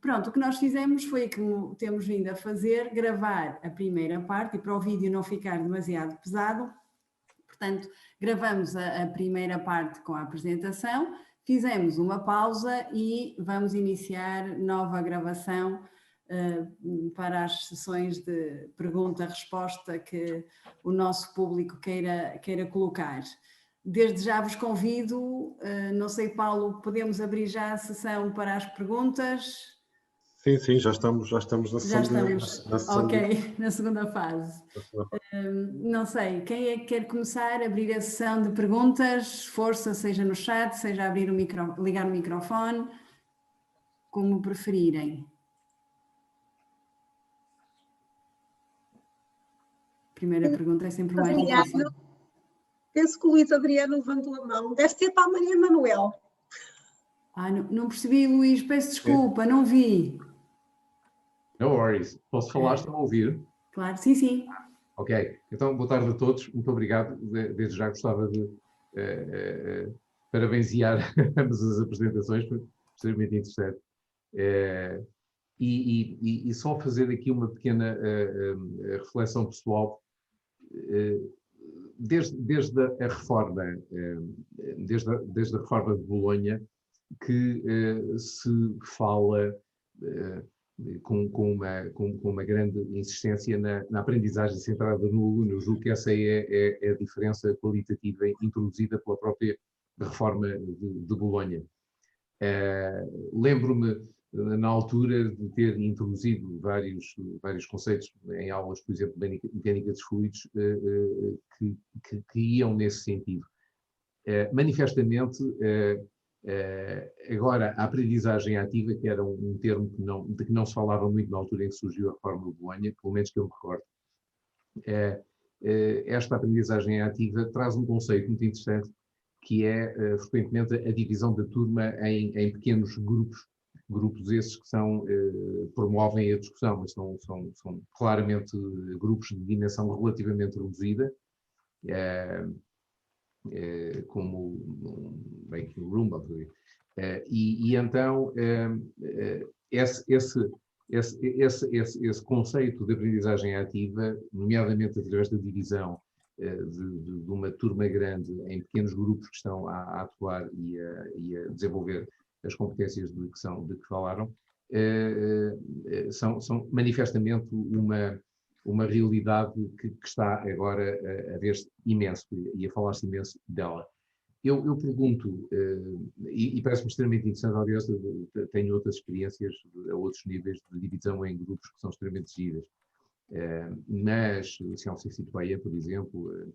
Pronto, o que nós fizemos foi, como temos vindo a fazer, gravar a primeira parte e para o vídeo não ficar demasiado pesado. Portanto, gravamos a primeira parte com a apresentação, fizemos uma pausa e vamos iniciar nova gravação para as sessões de pergunta-resposta que o nosso público queira colocar. Desde já vos convido, não sei, Paulo, podemos abrir já a sessão para as perguntas? Sim, já estamos na sessão. Já estamos, ok, na segunda fase. Não sei, quem é que quer começar a abrir a sessão de perguntas? Força, seja no chat, seja abrir ligar o microfone, como preferirem. Primeira pergunta é sempre mais difícil. Penso que o Luís Adriano levantou a mão. Deve ser para a Maria Manuel. Não percebi, Luís, peço desculpa, não vi. No worries. Posso falar? Estão a ouvir? Claro, sim. Ok. Então, boa tarde a todos. Muito obrigado. Desde já gostava de parabenizar ambas as apresentações. Foi extremamente interessante. E só fazer aqui uma pequena reflexão pessoal. Desde a reforma, desde a reforma de Bolonha, que se fala com uma grande insistência na aprendizagem centrada no aluno. Eu julgo que essa é a diferença qualitativa introduzida pela própria reforma de Bolonha. Lembro-me, na altura, de ter introduzido vários conceitos em aulas, por exemplo, de mecânica dos fluidos, que iam nesse sentido. Manifestamente, agora, a aprendizagem ativa, que era um termo de que não se falava muito na altura em que surgiu a reforma de Bolonha, pelo menos que eu me recordo, esta aprendizagem ativa traz um conceito muito interessante, que é, frequentemente, a divisão da turma em pequenos grupos esses que promovem a discussão, mas são claramente grupos de dimensão relativamente reduzida, como um baking room, e então esse conceito de aprendizagem ativa, nomeadamente através da divisão de uma turma grande em pequenos grupos que estão a atuar e a desenvolver as competências de que falaram, são manifestamente uma realidade que está agora a ver-se imenso e a falar-se imenso dela. Eu pergunto, e parece-me extremamente interessante, aliás, tenho outras experiências a outros níveis de divisão em grupos que são extremamente giras, mas, Ciência Citoyen, por exemplo,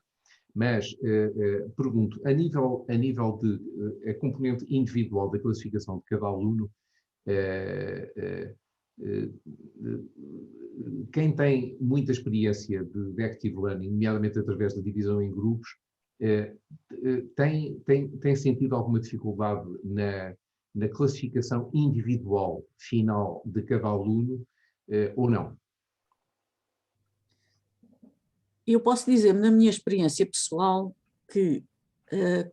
mas pergunto, a nível de a componente individual da classificação de cada aluno, quem tem muita experiência de active learning, nomeadamente através da divisão em grupos, tem sentido alguma dificuldade na classificação individual final de cada aluno ou não? Eu posso dizer, na minha experiência pessoal, que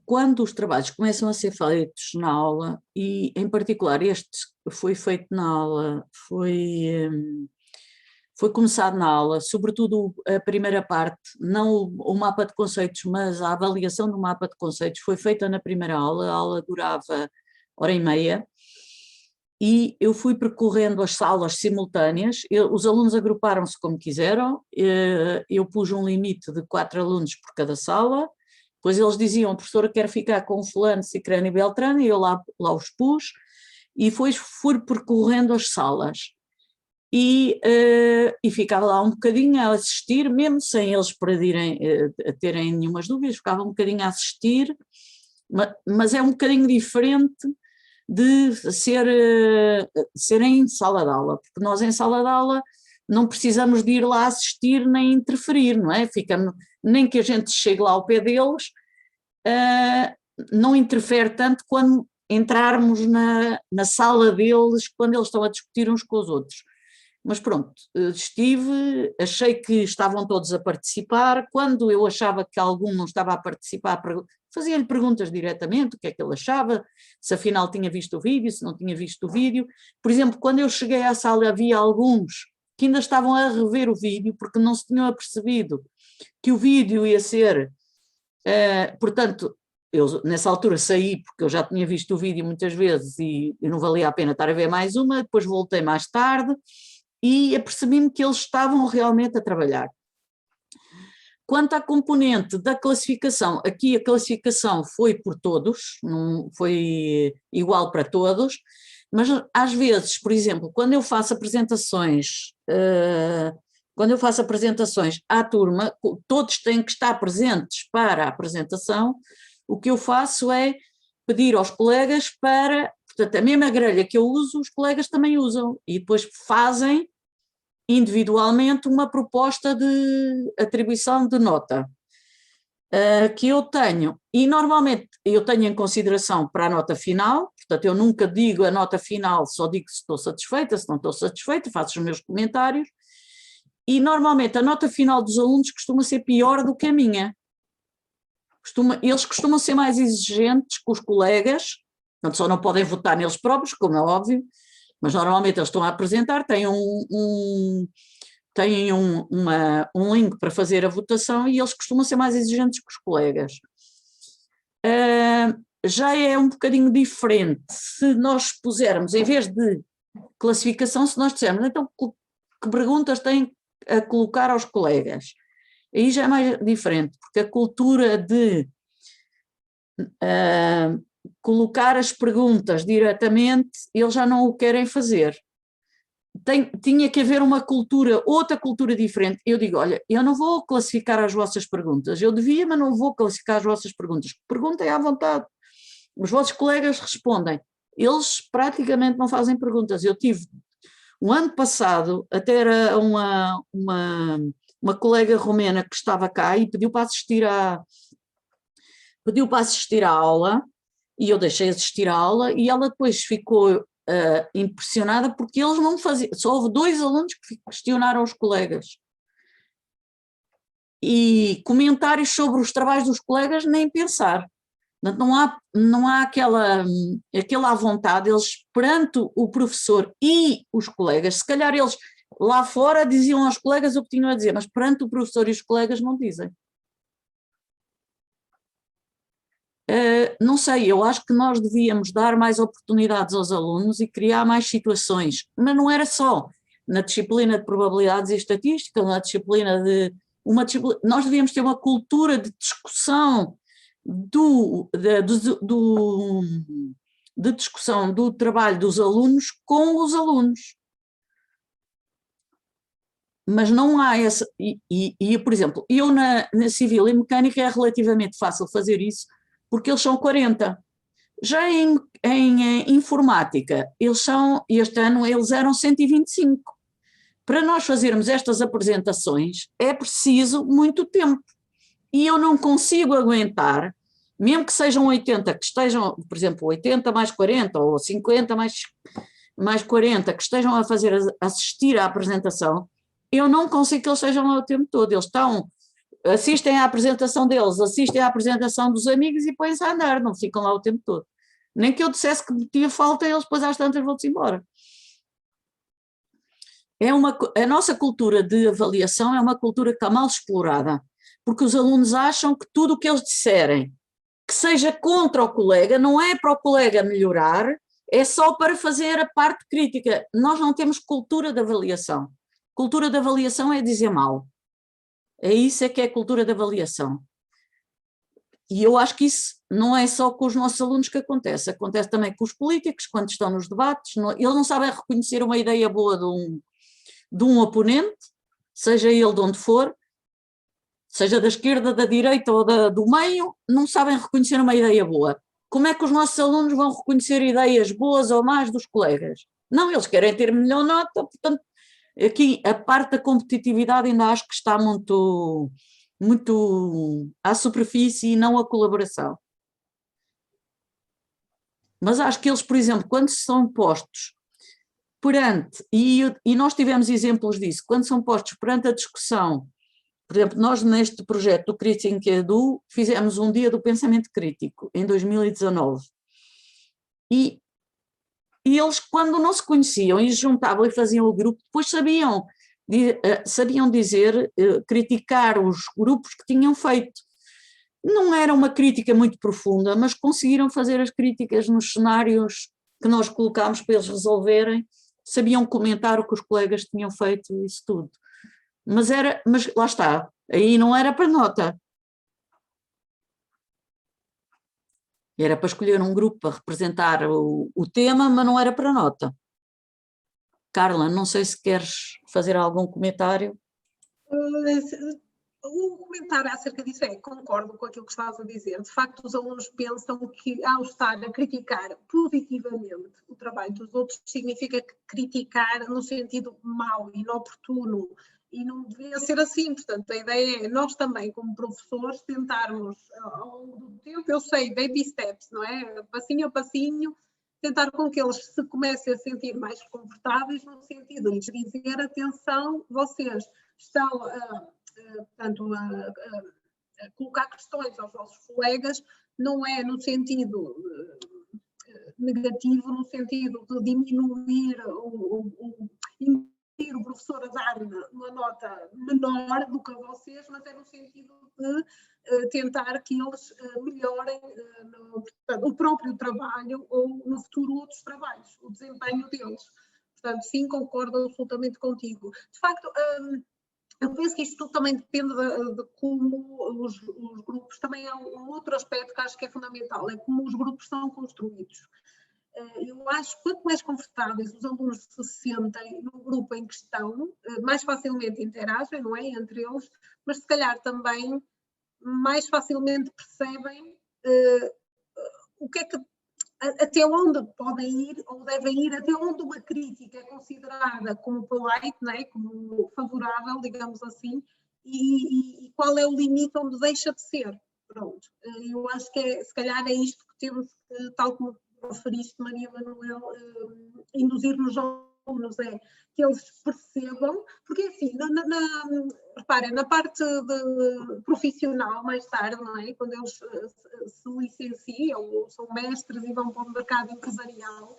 quando os trabalhos começam a ser feitos na aula, e em particular este foi feito na aula, foi começado na aula, sobretudo a primeira parte, não o mapa de conceitos, mas a avaliação do mapa de conceitos foi feita na primeira aula, a aula durava 1h30, e eu fui percorrendo as salas simultâneas, os alunos agruparam-se como quiseram, eu pus um limite de 4 alunos por cada sala, depois eles diziam, professora, quero ficar com fulano, cicrano e beltrano, e eu lá os pus, e depois fui percorrendo as salas. E ficava lá um bocadinho a assistir, mesmo sem eles terem nenhumas dúvidas, ficava um bocadinho a assistir, mas é um bocadinho diferente de ser em sala de aula, porque nós em sala de aula não precisamos de ir lá assistir nem interferir, não é? Nem que a gente chegue lá ao pé deles, não interfere tanto quando entrarmos na sala deles, quando eles estão a discutir uns com os outros. Mas pronto, achei que estavam todos a participar, quando eu achava que algum não estava a participar, Fazia-lhe perguntas diretamente, o que é que ele achava, se afinal tinha visto o vídeo, se não tinha visto o vídeo. Por exemplo, quando eu cheguei à sala havia alguns que ainda estavam a rever o vídeo porque não se tinham apercebido que o vídeo ia ser, portanto, eu nessa altura saí porque eu já tinha visto o vídeo muitas vezes e não valia a pena estar a ver mais uma, depois voltei mais tarde e apercebi-me que eles estavam realmente a trabalhar. Quanto à componente da classificação, aqui a classificação foi por todos, não foi igual para todos, mas às vezes, por exemplo, quando eu faço apresentações à turma, todos têm que estar presentes para a apresentação, o que eu faço é pedir aos colegas para, portanto, a mesma grelha que eu uso, os colegas também usam, e depois fazem individualmente uma proposta de atribuição de nota que eu tenho, e normalmente eu tenho em consideração para a nota final, portanto eu nunca digo a nota final, só digo se estou satisfeita, se não estou satisfeita, faço os meus comentários, e normalmente a nota final dos alunos costuma ser pior do que a minha. Eles costumam ser mais exigentes com os colegas, portanto só não podem votar neles próprios, como é óbvio, mas normalmente eles estão a apresentar, têm um link para fazer a votação e eles costumam ser mais exigentes que os colegas. Já é um bocadinho diferente se nós pusermos, em vez de classificação, se nós dissermos, então que perguntas têm a colocar aos colegas? Aí já é mais diferente, porque a cultura de colocar as perguntas diretamente, eles já não o querem fazer. Tinha que haver uma cultura, outra cultura diferente. Eu digo, olha, eu não vou classificar as vossas perguntas, eu devia, mas não vou classificar as vossas perguntas. Perguntem à vontade. Os vossos colegas respondem. Eles praticamente não fazem perguntas. Eu tive, o ano passado, até era uma colega romena que estava cá e pediu para assistir à aula, e eu deixei assistir à aula, e ela depois ficou impressionada porque eles não faziam, só houve 2 alunos que questionaram os colegas. E comentários sobre os trabalhos dos colegas, nem pensar. Não há aquela à vontade, eles perante o professor e os colegas, se calhar eles lá fora diziam aos colegas o que tinham a dizer, mas perante o professor e os colegas não dizem. Não sei, eu acho que nós devíamos dar mais oportunidades aos alunos e criar mais situações, mas não era só na disciplina de probabilidades e estatística, na disciplina nós devíamos ter uma cultura de discussão de discussão do trabalho dos alunos com os alunos. Mas não há essa, por exemplo, eu na civil e mecânica é relativamente fácil fazer isso, porque eles são 40. Já em informática, este ano eles eram 125. Para nós fazermos estas apresentações é preciso muito tempo. E eu não consigo aguentar, mesmo que sejam 80, que estejam, por exemplo, 80 mais 40, ou 50 mais 40, que estejam a assistir à apresentação, eu não consigo que eles estejam lá o tempo todo. Eles assistem à apresentação deles, assistem à apresentação dos amigos e põem-se a andar, não ficam lá o tempo todo. Nem que eu dissesse que tinha falta, eles depois às tantas vão-se embora. A nossa cultura de avaliação é uma cultura que está mal explorada, porque os alunos acham que tudo o que eles disserem, que seja contra o colega, não é para o colega melhorar, é só para fazer a parte crítica. Nós não temos cultura de avaliação. Cultura de avaliação é dizer mal. É isso que é cultura de avaliação. E eu acho que isso não é só com os nossos alunos que acontece também com os políticos, quando estão nos debates, eles não sabem reconhecer uma ideia boa de um oponente, seja ele de onde for, seja da esquerda, da direita ou do meio, não sabem reconhecer uma ideia boa. Como é que os nossos alunos vão reconhecer ideias boas ou más dos colegas? Não, eles querem ter melhor nota, portanto, aqui a parte da competitividade ainda acho que está muito à superfície e não a colaboração. Mas acho que eles, por exemplo, quando são postos perante, e nós tivemos exemplos disso, quando são postos perante a discussão Por exemplo, nós neste projeto do Critiquing Edu fizemos um dia do pensamento crítico, em 2019. E eles, quando não se conheciam e se juntavam e faziam o grupo, depois sabiam dizer, criticar os grupos que tinham feito. Não era uma crítica muito profunda, mas conseguiram fazer as críticas nos cenários que nós colocámos para eles resolverem, sabiam comentar o que os colegas tinham feito, isso tudo. Mas lá está, aí não era para nota. Era para escolher um grupo para representar o tema, mas não era para nota. Carla, não sei se queres fazer algum comentário. O comentário acerca disso concordo com aquilo que estavas a dizer. De facto, os alunos pensam que ao estar a criticar positivamente o trabalho dos outros, significa que criticar no sentido mau, inoportuno, e não devia ser assim. Portanto, a ideia é nós também, como professores, tentarmos ao longo do tempo, eu sei, baby steps, não é? Passinho a passinho, tentar com que eles se comecem a sentir mais confortáveis, no sentido de lhes dizer, atenção, vocês estão portanto, a colocar questões aos vossos colegas, não é no sentido negativo, no sentido de diminuir impedir o professor a dar uma nota menor do que a vocês, mas é no sentido de tentar que eles melhorem portanto, o próprio trabalho ou no futuro outros trabalhos, o desempenho deles. Portanto, sim, concordo absolutamente contigo. De facto, eu penso que isto tudo também depende de como os grupos, também é um outro aspecto que acho que é fundamental, é como os grupos são construídos. Eu acho que quanto mais confortáveis os alunos se sentem no grupo em questão, mais facilmente interagem, não é, entre eles, mas se calhar também mais facilmente percebem o que é que, até onde podem ir ou devem ir, até onde uma crítica é considerada como polite, não é? Como favorável, digamos assim, e qual é o limite onde deixa de ser. Pronto. Eu acho que se calhar é isto que temos, tal como referiste, Maria Manuel, induzir nos alunos, que eles percebam, porque assim, reparem, na parte profissional, mais tarde, não é? Quando eles se licenciam ou são mestres e vão para o mercado empresarial,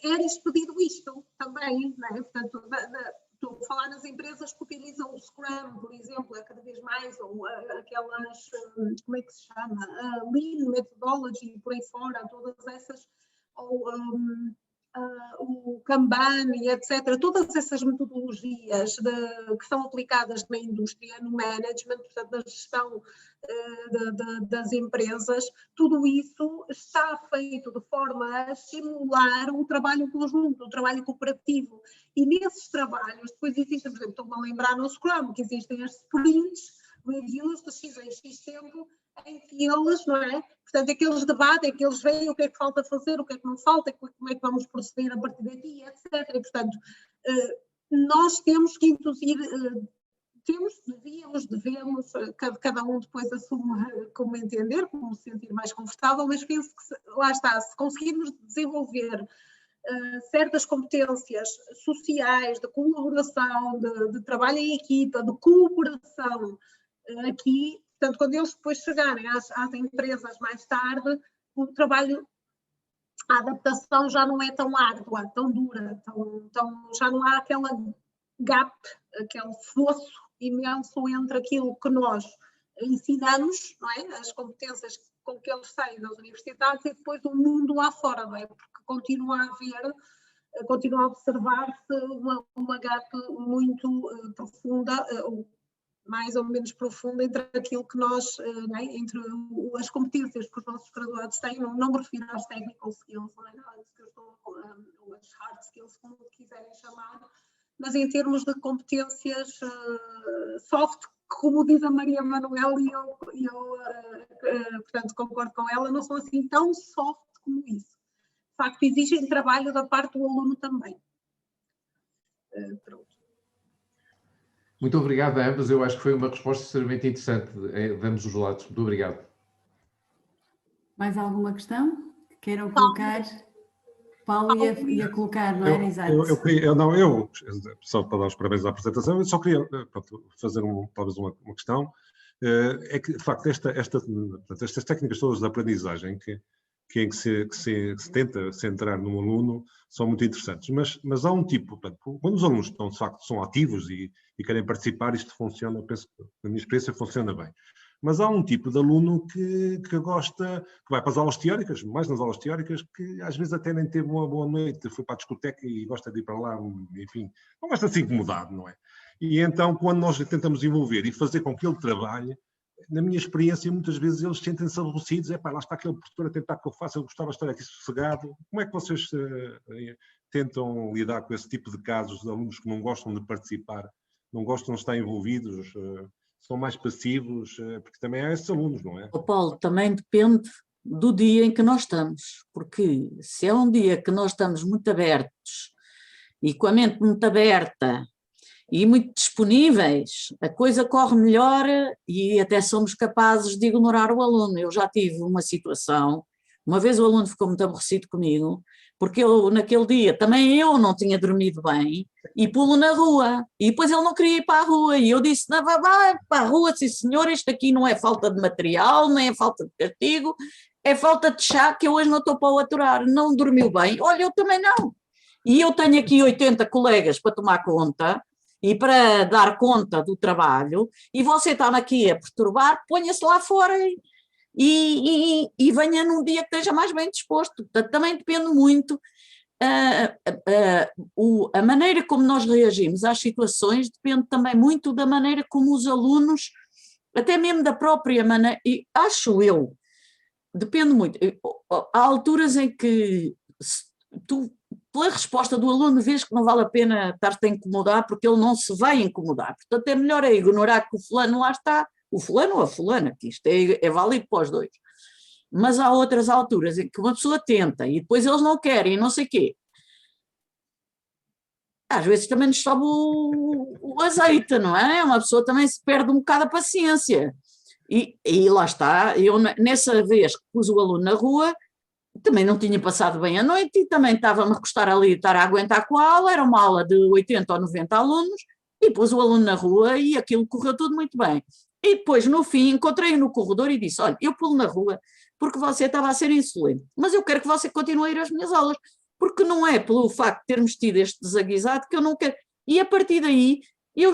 é-lhes pedido isto também, não é? Portanto, estou a falar nas empresas que utilizam o Scrum, por exemplo, cada vez mais, ou aquelas, como é que se chama? Lean Methodology, por aí fora, todas essas, ou o Kanban e etc. Todas essas metodologias que são aplicadas na indústria, no management, portanto, na gestão das empresas, tudo isso está feito de forma a estimular o trabalho conjunto, o trabalho cooperativo. E nesses trabalhos, depois existem, por exemplo, estou-me a lembrar no Scrum, que existem as sprints, reviews de X em X tempo, em que eles, não é? Portanto, é que eles debatem, é que eles veem o que é que falta fazer, o que é que não falta, como é que vamos proceder a partir daqui, etc. E, portanto, nós temos que induzir, devemos, cada um depois assume como entender, como se sentir mais confortável, mas penso que, lá está, se conseguirmos desenvolver certas competências sociais, de colaboração, de trabalho em equipa, de cooperação aqui, portanto, quando eles depois chegarem às empresas mais tarde, o trabalho, a adaptação já não é tão árdua, tão dura, já não há aquela gap, aquele fosso imenso entre aquilo que nós ensinamos, não é? As competências com que eles saem das universidades e depois o mundo lá fora, não é? Porque continua a observar-se uma gap muito profunda, mais ou menos profunda, entre aquilo que nós, é? Entre as competências que os nossos graduados têm, não me refiro às technical skills, não é nada que eu estou, as hard skills, como quiserem chamar, mas em termos de competências soft, como diz a Maria Manuel, e eu portanto, concordo com ela, não são assim tão soft como isso. De facto, exigem trabalho da parte do aluno também. Pronto. Muito obrigado a ambas, eu acho que foi uma resposta extremamente interessante de ambos os lados. Muito obrigado. Mais alguma questão que queiram colocar? Paulo ia colocar, não era? Exato. Só para dar os parabéns à apresentação, eu só queria fazer talvez uma questão. É que, de facto, estas técnicas todas de aprendizagem em que se tenta centrar no aluno são muito interessantes, mas há um tipo, portanto, quando os alunos estão, de facto, são ativos e querem participar, isto funciona, penso que na minha experiência funciona bem. Mas há um tipo de aluno que gosta, que vai para as aulas teóricas, mais nas aulas teóricas, que às vezes até nem teve uma boa noite, foi para a discoteca e gosta de ir para lá, enfim, não gosta de ser incomodado, não é? E então, quando nós tentamos envolver e fazer com que ele trabalhe, na minha experiência, muitas vezes eles sentem-se aborrecidos. Lá está aquele professor a tentar que eu faça, eu gostava de estar aqui sossegado. Como é que vocês tentam lidar com esse tipo de casos de alunos que não gostam de participar, não gostam de estar envolvidos, são mais passivos, porque também há esses alunos, não é? Paulo, também depende do dia em que nós estamos, porque se é um dia que nós estamos muito abertos e com a mente muito aberta e muito disponíveis, a coisa corre melhor e até somos capazes de ignorar o aluno. Eu já tive uma situação, uma vez o aluno ficou muito aborrecido comigo, porque naquele dia também eu não tinha dormido bem e pulo na rua, e depois ele não queria ir para a rua, e eu disse, não, vai para a rua, sim senhor, isto aqui não é falta de material, nem é falta de castigo, é falta de chá que eu hoje não estou para o aturar, não dormiu bem, olha, eu também não. E eu tenho aqui 80 colegas para tomar conta, e para dar conta do trabalho, e você está aqui a perturbar, ponha-se lá fora e venha num dia que esteja mais bem disposto. Portanto, também depende muito, a maneira como nós reagimos às situações depende também muito da maneira como os alunos, até mesmo da própria maneira, e acho eu, depende muito. Há alturas em que tu, pela resposta do aluno, vês que não vale a pena estar-te a incomodar, porque ele não se vai incomodar. Portanto, é melhor ignorar que o fulano lá está, o fulano ou a fulana, que isto é válido para os dois. Mas há outras alturas em que uma pessoa tenta e depois eles não querem, não sei o quê. Às vezes também nos sobe o azeite, não é? Uma pessoa também se perde um bocado a paciência. E lá está, eu nessa vez que pus o aluno na rua, também não tinha passado bem a noite e também estava-me a recostar ali, estar a aguentar com a aula, era uma aula de 80 ou 90 alunos, e pus o aluno na rua e aquilo correu tudo muito bem. E depois, no fim, encontrei-o no corredor e disse, olha, eu pulo na rua porque você estava a ser insolente, mas eu quero que você continue a ir às minhas aulas, porque não é pelo facto de termos tido este desaguisado que eu não quero. E a partir daí, eu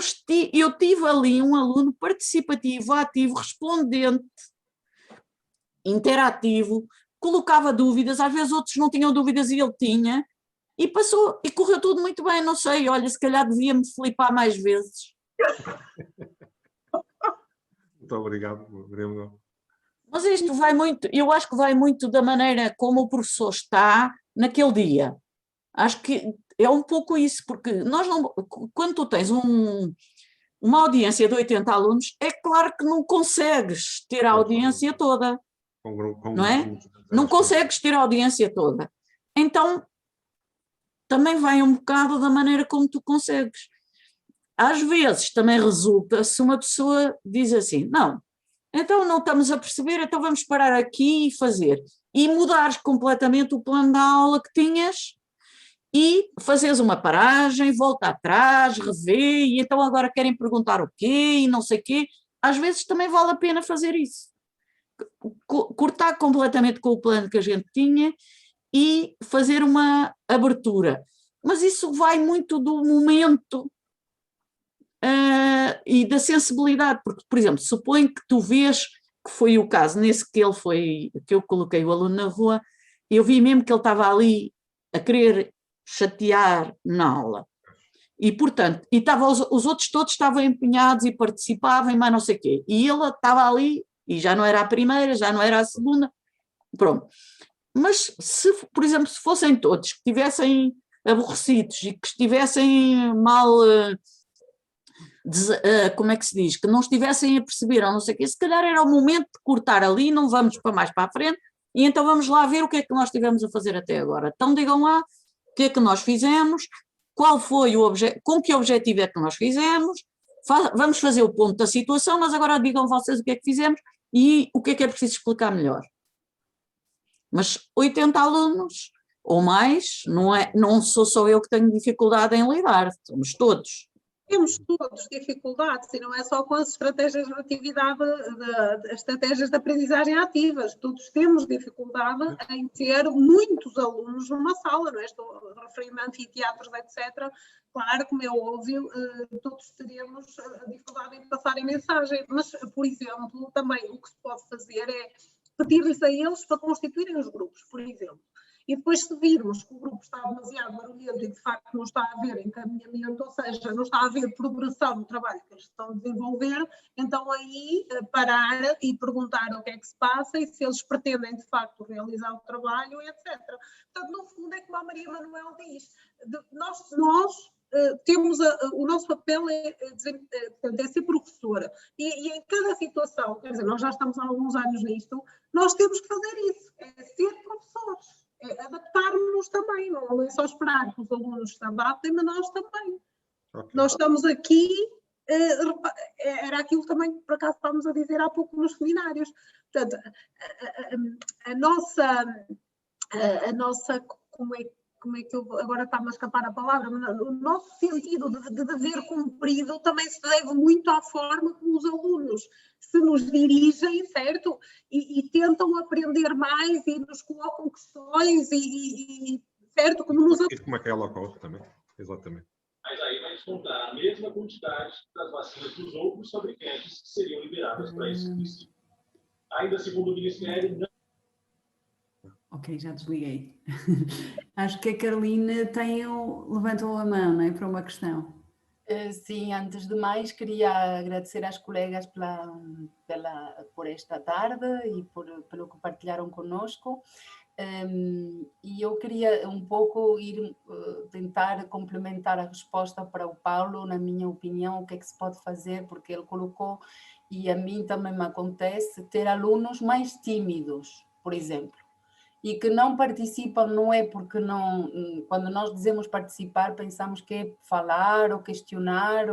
tive ali um aluno participativo, ativo, respondente, interativo, colocava dúvidas, às vezes outros não tinham dúvidas e ele tinha, e passou, e correu tudo muito bem, não sei, olha, se calhar devia-me flipar mais vezes. Muito obrigado, Bruno. Mas isto vai muito, eu acho que vai muito da maneira como o professor está naquele dia. Acho que é um pouco isso, porque nós não, quando tu tens uma audiência de 80 alunos, é claro que não consegues ter a audiência toda. Não é? Não consegues ter a audiência toda. Então, também vai um bocado da maneira como tu consegues. Às vezes também resulta se uma pessoa diz assim, não, então não estamos a perceber, então vamos parar aqui e fazer. E mudares completamente o plano da aula que tinhas e fazeres uma paragem, volta atrás, revê, e então agora querem perguntar o quê e não sei o quê. Às vezes também vale a pena fazer isso. Cortar completamente com o plano que a gente tinha e fazer uma abertura. Mas isso vai muito do momento e da sensibilidade, porque, por exemplo, suponho que tu vês que foi o caso, nesse que eu coloquei o aluno na rua, eu vi mesmo que ele estava ali a querer chatear na aula. E, portanto, os outros todos estavam empenhados e participavam, mas não sei o quê. E ele estava ali, e já não era a primeira, já não era a segunda, pronto. Mas, se, por exemplo, se fossem todos que estivessem aborrecidos e que estivessem mal, como é que se diz, que não estivessem a perceber ou não sei o quê, se calhar era o momento de cortar ali, não vamos para mais para a frente, e então vamos lá ver o que é que nós tivemos a fazer até agora. Então digam lá o que é que nós fizemos, qual foi o objetivo, com que objetivo é que nós fizemos, vamos fazer o ponto da situação, mas agora digam vocês o que é que fizemos e o que é preciso explicar melhor. Mas 80 alunos, ou mais, não sou só eu que tenho dificuldade em lidar, somos todos. Temos todos dificuldades, e não é só com as estratégias de atividade, as estratégias de aprendizagem ativas. Todos temos dificuldade em ter muitos alunos numa sala, não é? Estou referindo a anfiteatros, etc. Claro, como é óbvio, todos teremos dificuldade em passar a mensagem, mas, por exemplo, também o que se pode fazer é pedir-lhes a eles para constituírem os grupos, por exemplo. E depois, se virmos que o grupo está demasiado barulhento e de facto não está a haver encaminhamento, ou seja, não está a haver progressão no trabalho que eles estão a desenvolver, então aí parar e perguntar o que é que se passa e se eles pretendem de facto realizar o trabalho, etc. Portanto, no fundo é como a Maria Manuel diz, nós temos o nosso papel é ser professora e em cada situação, quer dizer, nós já estamos há alguns anos nisto, nós temos que fazer isso, é ser professores. Adaptarmos-nos também, não é só esperar que os alunos se adaptem, mas nós também. Okay. Nós estamos aqui, era aquilo também que por acaso estávamos a dizer há pouco nos seminários. Portanto, a nossa como é que eu agora está-me a escapar a palavra, mas o nosso sentido de dever cumprido também se deve muito à forma como os alunos se nos dirigem, certo? E tentam aprender mais e nos colocam questões certo? Como nos... E como é que ela ocorre também, exatamente. Mas aí vai descontar a mesma quantidade das vacinas dos outros fabricantes que seriam liberadas para esse princípio. Ainda segundo o Ministério, não... Ok, já desliguei. Acho que a Carolina levantou a mão, não é? Para uma questão. Sim, antes de mais queria agradecer às colegas por esta tarde e pelo que partilharam conosco. E eu queria um pouco tentar complementar a resposta para o Paulo, na minha opinião, o que é que se pode fazer, porque ele colocou, e a mim também me acontece, ter alunos mais tímidos, por exemplo. E que não participam, não é porque não... Quando nós dizemos participar, pensamos que é falar ou questionar,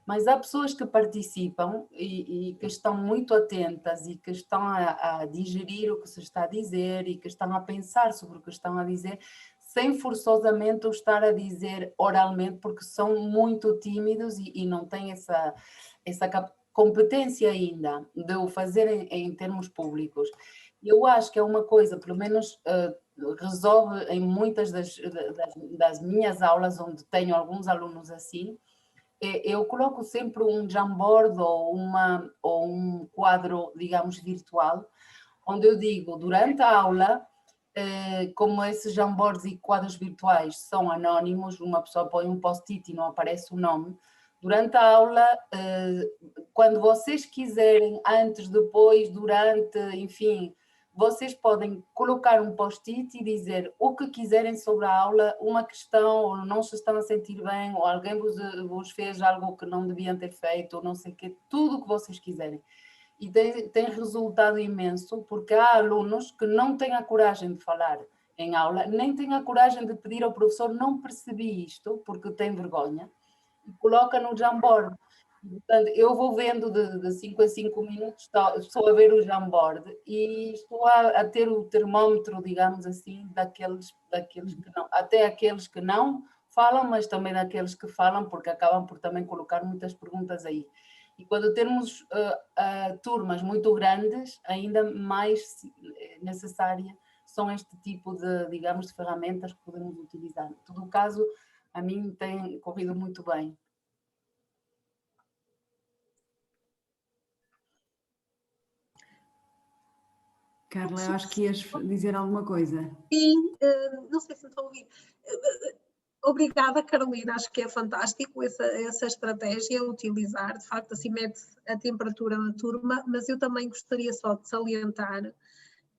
mas há pessoas que participam e que estão muito atentas e que estão a digerir o que se está a dizer e que estão a pensar sobre o que estão a dizer, sem forçosamente o estar a dizer oralmente, porque são muito tímidos e não têm essa competência ainda de o fazer em termos públicos. Eu acho que é uma coisa, pelo menos resolve em muitas das minhas aulas, onde tenho alguns alunos assim, eu coloco sempre um Jamboard ou um quadro, digamos, virtual, onde eu digo, durante a aula, como esses Jamboards e quadros virtuais são anónimos, uma pessoa põe um post-it e não aparece o nome, durante a aula, quando vocês quiserem, antes, depois, durante, enfim... Vocês podem colocar um post-it e dizer o que quiserem sobre a aula, uma questão, ou não se estão a sentir bem, ou alguém vos fez algo que não deviam ter feito, ou não sei o quê, tudo o que vocês quiserem. E tem resultado imenso, porque há alunos que não têm a coragem de falar em aula, nem têm a coragem de pedir ao professor, não percebi isto, porque tem vergonha, e coloca no Jamboard. Portanto, eu vou vendo de 5 a 5 minutos, estou a ver o Jamboard e estou a ter o termómetro, digamos assim, daqueles que não, até aqueles que não falam, mas também daqueles que falam, porque acabam por também colocar muitas perguntas aí. E quando temos turmas muito grandes, ainda mais necessária são este tipo de, digamos, de ferramentas que podemos utilizar. Em todo caso, a mim tem corrido muito bem. Carla, eu acho que ias dizer alguma coisa. Sim, não sei se me estão a ouvir. Obrigada, Carolina, acho que é fantástico essa estratégia a utilizar, de facto assim mete a temperatura na turma, mas eu também gostaria só de salientar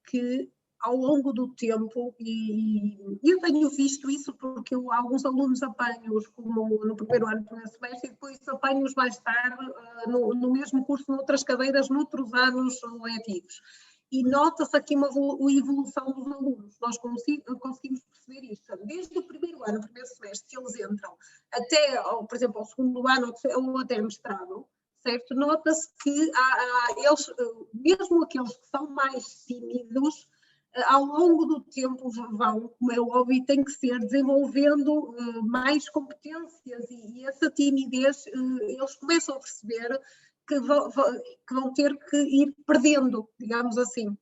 que ao longo do tempo, e eu tenho visto isso porque alguns alunos apanho-os como no primeiro ano, primeiro semestre, e depois apanho-os mais tarde no mesmo curso, noutras cadeiras, noutros anos letivos. E nota-se aqui uma evolução dos alunos. Nós conseguimos perceber isto. Desde o primeiro ano, primeiro semestre, que eles entram, até, por exemplo, ao segundo ano, ou até mestrado, certo? Nota-se que eles, mesmo aqueles que são mais tímidos, ao longo do tempo vão, como é óbvio, tem que ser desenvolvendo mais competências e essa timidez eles começam a perceber que vão ter que ir perdendo, digamos assim.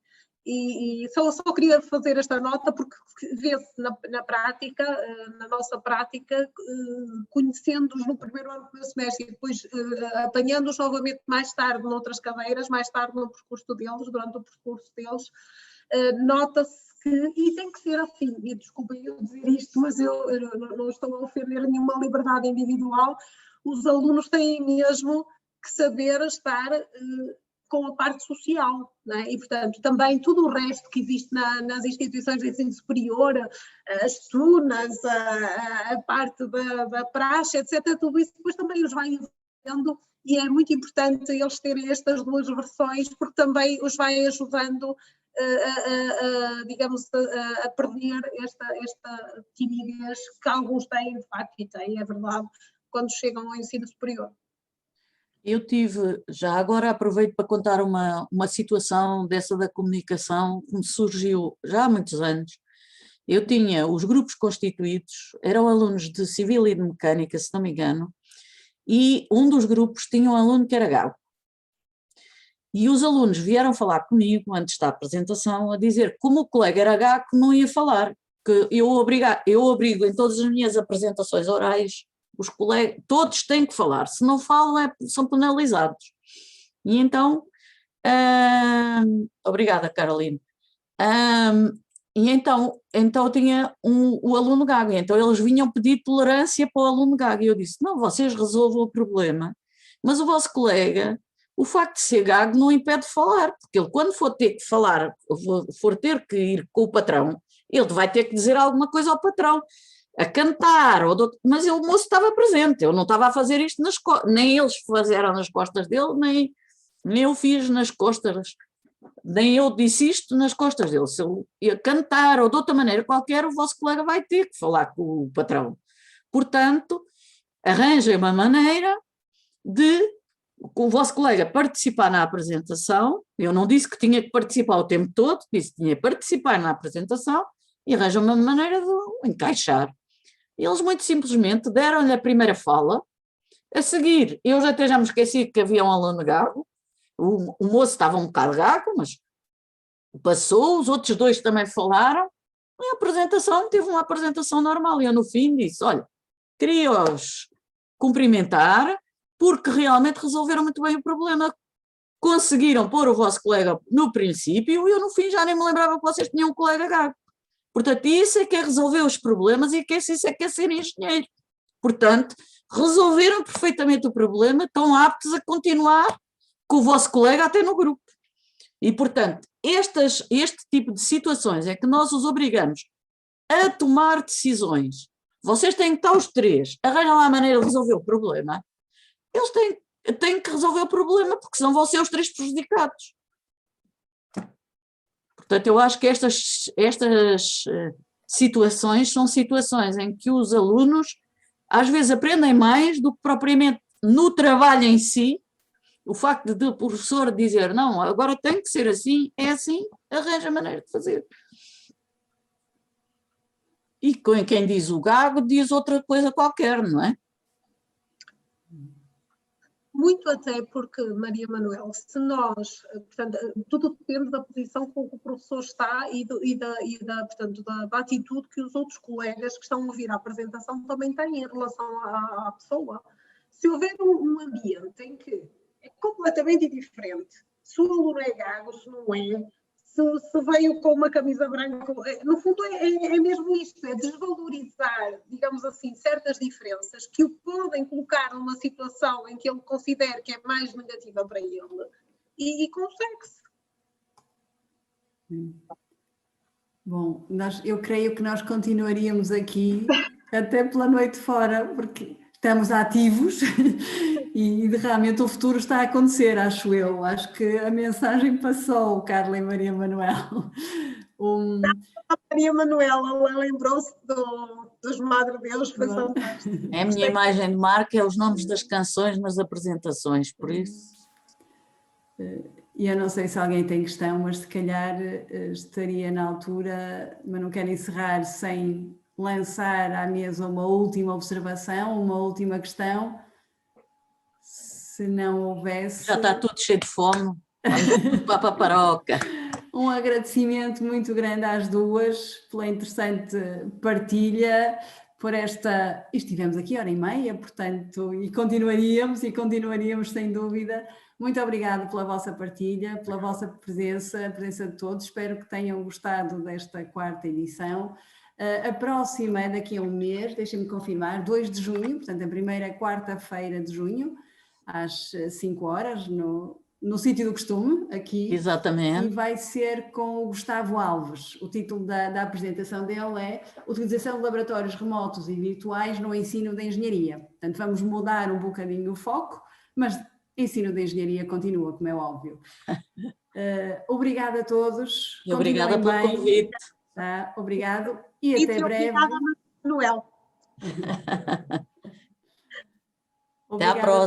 E só queria fazer esta nota porque vê-se na prática, na nossa prática, conhecendo-os no primeiro ano do semestre e depois apanhando-os novamente mais tarde noutras cadeiras, mais tarde no percurso deles, durante o percurso deles, nota-se que, e tem que ser assim, e desculpem eu dizer isto, mas eu não estou a ofender nenhuma liberdade individual, os alunos têm mesmo que saber estar com a parte social, não é? E, portanto, também tudo o resto que existe nas instituições de ensino superior, as tunas, a parte da praxe, etc., tudo isso depois também os vai envolvendo e é muito importante eles terem estas duas versões, porque também os vai ajudando, digamos, a perder esta timidez que alguns têm, de facto, e têm, é verdade, quando chegam ao ensino superior. Eu tive, já agora aproveito para contar uma situação dessa da comunicação que me surgiu já há muitos anos. Eu tinha os grupos constituídos, eram alunos de Civil e de Mecânica, se não me engano, e um dos grupos tinha um aluno que era gago. E os alunos vieram falar comigo antes da apresentação a dizer que como o colega era gago não ia falar, que eu obrigo em todas as minhas apresentações orais, os colegas, todos têm que falar, se não falam são penalizados. E então, obrigada Carolina, e então tinha o aluno gago, então eles vinham pedir tolerância para o aluno gago, e eu disse, não, vocês resolvam o problema, mas o vosso colega, o facto de ser gago não impede de falar, porque ele quando for ter que falar, for ter que ir com o patrão, ele vai ter que dizer alguma coisa ao patrão, a cantar, mas o moço estava presente, eu não estava a fazer isto nem eles fizeram nas costas dele, nem eu fiz nas costas, nem eu disse isto nas costas dele. Se eu ia cantar ou de outra maneira qualquer, o vosso colega vai ter que falar com o patrão. Portanto, arranjem uma maneira de o vosso colega participar na apresentação. Eu não disse que tinha que participar o tempo todo, disse que tinha que participar na apresentação e arranjam uma maneira de encaixar. Eles muito simplesmente deram-lhe a primeira fala, a seguir, eu até já me esqueci que havia um aluno gago, o moço estava um bocado gago, mas passou, os outros dois também falaram, e a apresentação, teve uma apresentação normal, e eu no fim disse, olha, queria-os cumprimentar, porque realmente resolveram muito bem o problema, conseguiram pôr o vosso colega no princípio, e eu no fim já nem me lembrava que vocês tinham um colega gago. Portanto, isso é que é resolver os problemas e isso é que é ser engenheiro. Portanto, resolveram perfeitamente o problema, estão aptos a continuar com o vosso colega até no grupo. E, portanto, este tipo de situações é que nós os obrigamos a tomar decisões. Vocês têm que estar os três, arranjam lá a maneira de resolver o problema. Eles têm que resolver o problema, porque senão vão ser os três prejudicados. Portanto, eu acho que estas situações são situações em que os alunos às vezes aprendem mais do que propriamente no trabalho em si. O facto de o professor dizer, não, agora tem que ser assim, é assim, arranja maneira de fazer. E quem diz o gago diz outra coisa qualquer, não é? Muito até porque, Maria Manuel, se nós, portanto, tudo depende da posição com que o professor está portanto, da atitude que os outros colegas que estão a ouvir a apresentação também têm em relação à pessoa. Se houver um ambiente em que é completamente diferente, se o aluno é gago, se não é, se veio com uma camisa branca, no fundo é mesmo isto, é desvalorizar, digamos assim, certas diferenças que o podem colocar numa situação em que ele considera que é mais negativa para ele e consegue-se. Bom, eu creio que nós continuaríamos aqui até pela noite fora, porque estamos ativos e realmente o futuro está a acontecer, acho eu. Acho que a mensagem passou, Carla e Maria Manuel. A Maria Manuela, ela lembrou-se dos Madre Deus, foi fantástico. É a minha imagem de marca, é os nomes das canções nas apresentações, por isso. E eu não sei se alguém tem questão, mas se calhar estaria na altura, mas não quero encerrar sem lançar à mesa uma última observação, uma última questão. Se não houvesse... Já está tudo cheio de fome. Vamos para a paparoca. Um agradecimento muito grande às duas pela interessante partilha, por esta... Estivemos aqui 1h30, portanto, e continuaríamos sem dúvida. Muito obrigada pela vossa partilha, pela vossa presença, a presença de todos. Espero que tenham gostado desta 4ª edição. A próxima é daqui a um mês, deixem-me confirmar, 2 de junho, portanto, a primeira quarta-feira de junho, às 5 horas, no sítio do costume, aqui. Exatamente. E vai ser com o Gustavo Alves. O título da apresentação dele é Utilização de laboratórios remotos e virtuais no ensino de engenharia. Portanto, vamos mudar um bocadinho o foco, mas ensino de engenharia continua, como é óbvio. Obrigada a todos. Obrigada pelo convite. Tá? Obrigado e até breve. Obrigada, Manuel. Até à próxima.